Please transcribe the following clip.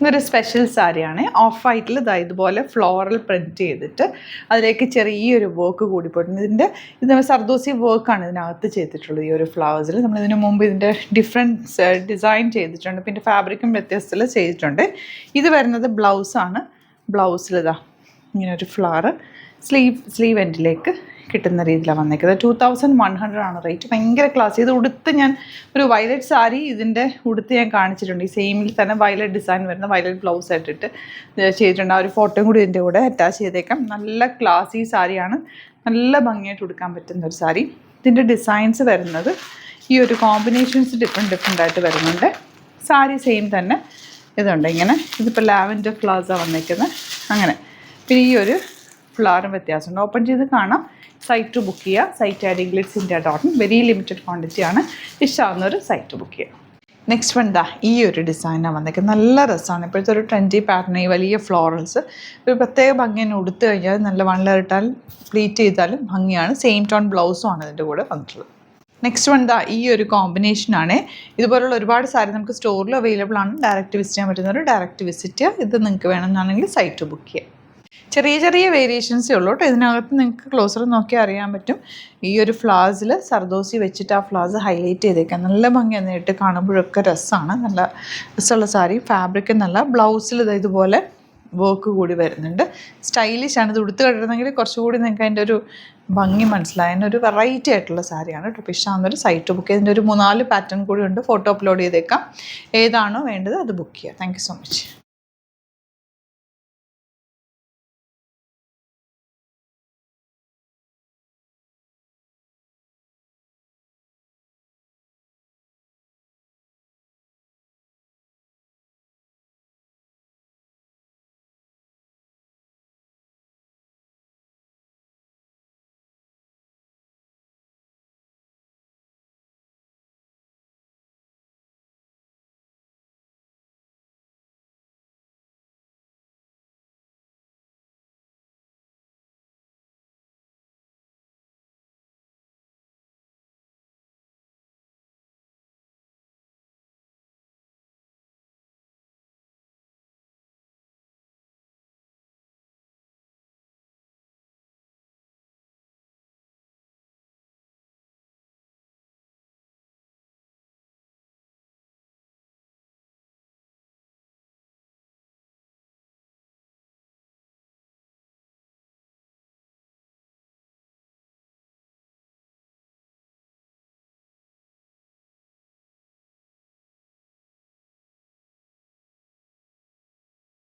ഇതൊരു സ്പെഷ്യൽ സാരിയാണ്. ഓഫ് വൈറ്റിൽ ഇതുപോലെ ഫ്ലോറൽ പ്രിൻറ്റ് ചെയ്തിട്ട് അതിലേക്ക് ചെറിയൊരു വർക്ക് കൂടി പോയിട്ടുണ്ട്. ഇത് സർദോസി വർക്കാണ് ഇതിനകത്ത് ചെയ്തിട്ടുള്ളത്. ഈ ഒരു ഫ്ലവേഴ്സിൽ നമ്മളിതിന് മുമ്പ് ഇതിൻ്റെ ഡിഫറെൻറ്റ് ഡിസൈൻ ചെയ്തിട്ടുണ്ട്. പിന്നെ ഫാബ്രിക്കും വ്യത്യസ്തത്തിൽ ചെയ്തിട്ടുണ്ട്. ഇത് വരുന്നത് ബ്ലൗസാണ്. ബ്ലൗസിൽ ഇങ്ങനൊരു ഫ്ലവർ സ്ലീവ് എൻഡിലേക്ക് കിട്ടുന്ന രീതിയിലാണ് വന്നേക്കുന്നത്. 2100 ആണ് റേറ്റ്. ഭയങ്കര ക്ലാസ്. ഇത് ഉടുത്ത് ഞാൻ ഒരു വയലറ്റ് സാരി ഇതിൻ്റെ ഉടുത്ത് ഞാൻ കാണിച്ചിട്ടുണ്ട്. ഈ സെയിമിൽ തന്നെ വയലറ്റ് ഡിസൈൻ വരുന്ന വയലറ്റ് ബ്ലൗസ് ആയിട്ടിട്ട് ചെയ്തിട്ടുണ്ട്. ആ ഒരു ഫോട്ടോയും കൂടി ഇതിൻ്റെ കൂടെ അറ്റാച്ച് ചെയ്തേക്കാം. നല്ല ക്ലാസി സാരിയാണ്. നല്ല ഭംഗിയായിട്ട് ഉടുക്കാൻ പറ്റുന്ന ഒരു സാരി. ഇതിൻ്റെ ഡിസൈൻസ് വരുന്നത് ഈ ഒരു കോമ്പിനേഷൻസ് ഡിഫറെൻ്റ് ആയിട്ട് വരുന്നുണ്ട്. സാരി സെയിം തന്നെ ഇതുണ്ട്. ഇങ്ങനെ ഇതിപ്പോൾ ലാവൻഡർ ഫ്ലവേഴ്സാണ് വന്നേക്കുന്നത്. അങ്ങനെ പിന്നെ ഈ ഒരു ഫ്ലവറും വ്യത്യാസമുണ്ട്. ഓപ്പൺ ചെയ്ത് കാണാം. സൈറ്റ് ബുക്ക് ചെയ്യുക. Site @glitzindia.in. വെരി ലിമിറ്റഡ് ക്വാണ്ടിറ്റിയാണ്. ഇഷ്ടമാവുന്നൊരു സൈറ്റ് ബുക്ക് ചെയ്യുക. നെക്സ്റ്റ് വൺ ഈ ഒരു ഡിസൈനാണ് വന്നേക്കുന്നത്. നല്ല രസമാണ്. ഇപ്പോഴത്തെ ഒരു ട്രെൻഡി പാറ്റേൺ. ഈ വലിയ ഫ്ലോറൽസ് ഒരു പ്രത്യേക ഭംഗിയാണ്. ഉടുത്ത് കഴിഞ്ഞാൽ നല്ല വൺ ലെയർ ഇട്ടാൽ പ്ലീറ്റ് ചെയ്താലും ഭംഗിയാണ്. സെയിം ടോൺ ബ്ലൗസും ആണ് ഇതിൻ്റെ കൂടെ വന്നിട്ടുള്ളത്. നെക്സ്റ്റ് വൺ ഈ ഒരു കോമ്പിനേഷനാണ്. ഇതുപോലുള്ള ഒരുപാട് സാരി നമുക്ക് സ്റ്റോറിൽ അവൈലബിൾ ആണ്. ഡയറക്റ്റ് വിസിറ്റ് ചെയ്യാൻ പറ്റുന്നവർ ഡയറക്റ്റ് വിസിറ്റ് ചെയ്യുക. ഇത് നിങ്ങൾക്ക് വേണമെന്നാണെങ്കിൽ സൈറ്റ് ബുക്ക് ചെയ്യുക. ചെറിയ ചെറിയ വേരിയേഷൻസേ ഉള്ളൂ കേട്ടോ. ഇതിനകത്ത് നിങ്ങൾക്ക് ക്ലോസർ നോക്കിയാൽ അറിയാൻ പറ്റും. ഈ ഒരു ഫ്ലവേഴ്സിൽ സർദോസി വെച്ചിട്ട് ആ ഫ്ലവേഴ്സ് ഹൈലൈറ്റ് ചെയ്തേക്കാം. നല്ല ഭംഗിയാണ്. നേരിട്ട് കാണുമ്പോഴൊക്കെ രസമാണ്. നല്ല രസമുള്ള സാരി. ഫാബ്രിക്ക് നല്ല. ബ്ലൗസിൽ ഇതുപോലെ വർക്ക് കൂടി വരുന്നുണ്ട്. സ്റ്റൈലിഷാണ്. ഇത് ഉടുത്ത് കഴിയുന്നെങ്കിൽ കുറച്ചുകൂടി നിങ്ങൾക്ക് അതിൻ്റെ ഒരു ഭംഗി മനസ്സിലായ ഒരു വെറൈറ്റി ആയിട്ടുള്ള സാരിയാണ് കേട്ടോ. ഇഷ്ടമാകുന്നൊരു സൈറ്റ് ബുക്ക്. ഇതിൻ്റെ ഒരു 3-4 പാറ്റേൺ കൂടി ഉണ്ട്. ഫോട്ടോ അപ്ലോഡ് ചെയ്തേക്കാം. ഏതാണോ വേണ്ടത് അത് ബുക്ക് ചെയ്യുക. Thank you so much.